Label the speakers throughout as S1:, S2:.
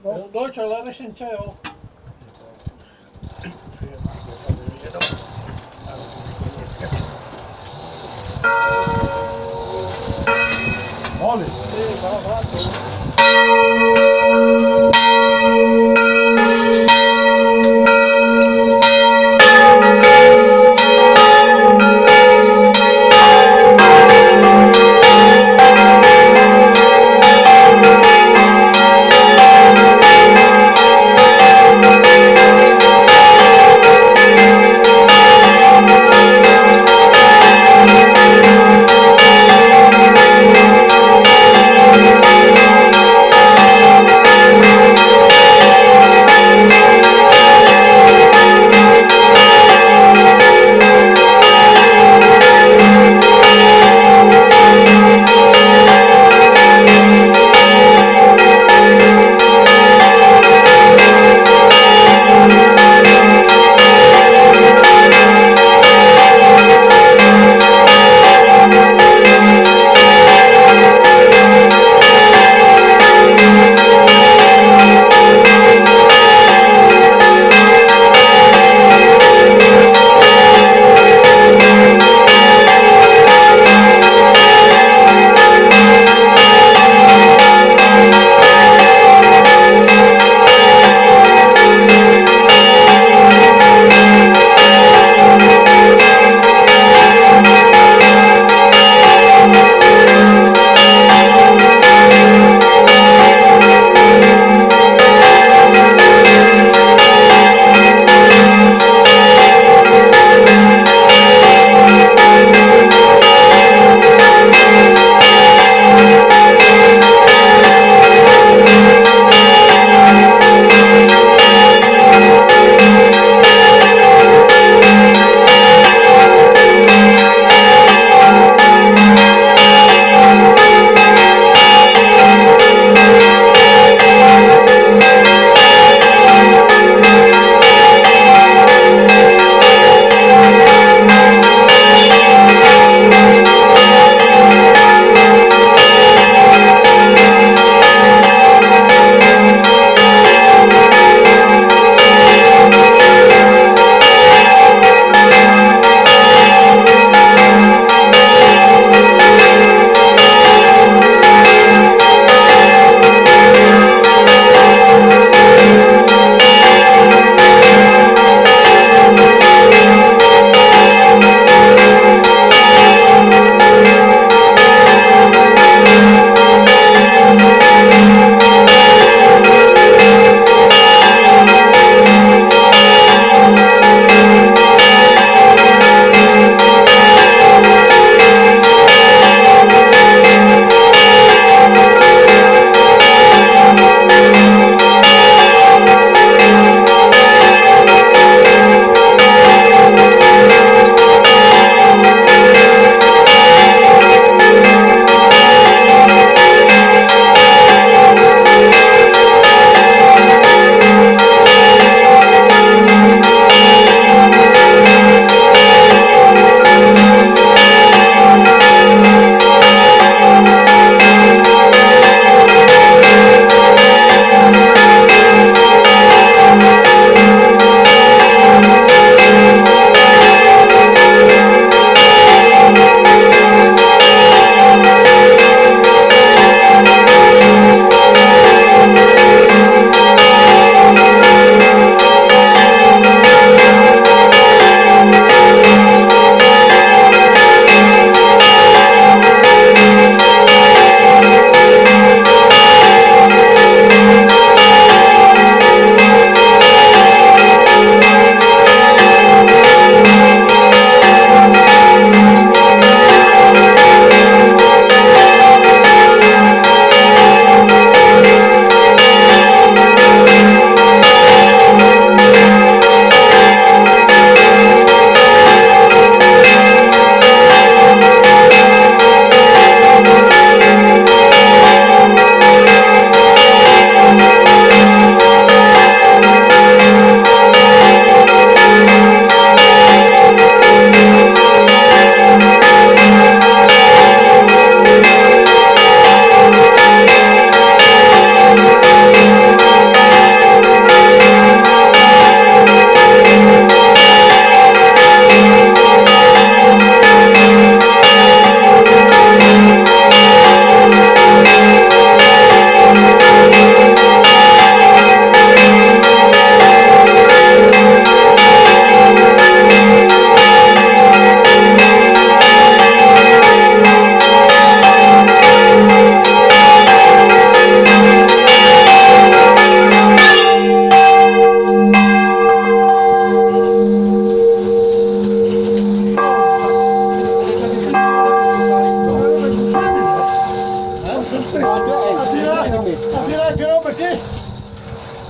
S1: Due c'ho la recensione.
S2: Mole?
S1: Sì, va, va.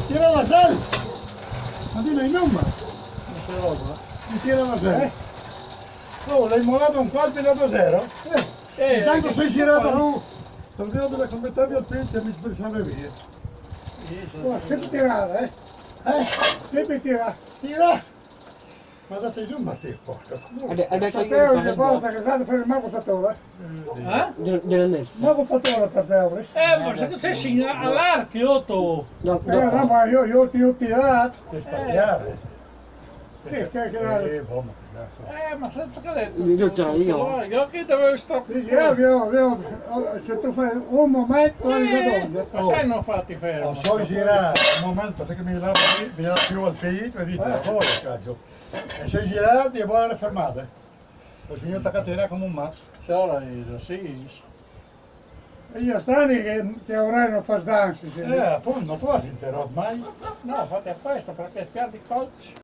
S2: tira la sal! Ma dillo il nome!
S1: Non ce l'ho, ma.
S2: Mi tira la sal! Oh, l'hai molato un colpo da zero? Intanto sei girato tu! Sapevo dove commettavi al pente e mi spensava via. Oh, sempre tirare, eh? Sempre tira! Tira! Ma date giù, ma stai porca!
S3: Adesso io
S2: Sapevo
S3: mi
S2: che
S3: faccio
S2: volta che state per il mago fattore?
S3: gliel'ho messo.
S2: Mago fattore per te,
S1: Ma se sei sin all'archio tu.
S3: No,
S2: no, ma io ti ho tirato! Per
S4: Sbagliare.
S2: Sì, che
S1: Ma senza che detto.
S3: Io ce l'ho io.
S1: Io che dovevo strappare.
S2: Dici, se tu fai un momento,
S1: Sì,
S2: ridondo.
S1: ma sai non fatti fermo.
S4: So girare un momento, sai che mi lavo più al peito e dite, lavoro, cazzo. E sei girati e poi le fermate. Il signor Tacatera come un matto.
S1: Sarà io, sì.
S2: E io strani che avranno fast dance.
S4: Appunto, tu hai interrotto mai?
S1: No, fate apposta perché perdi colpi.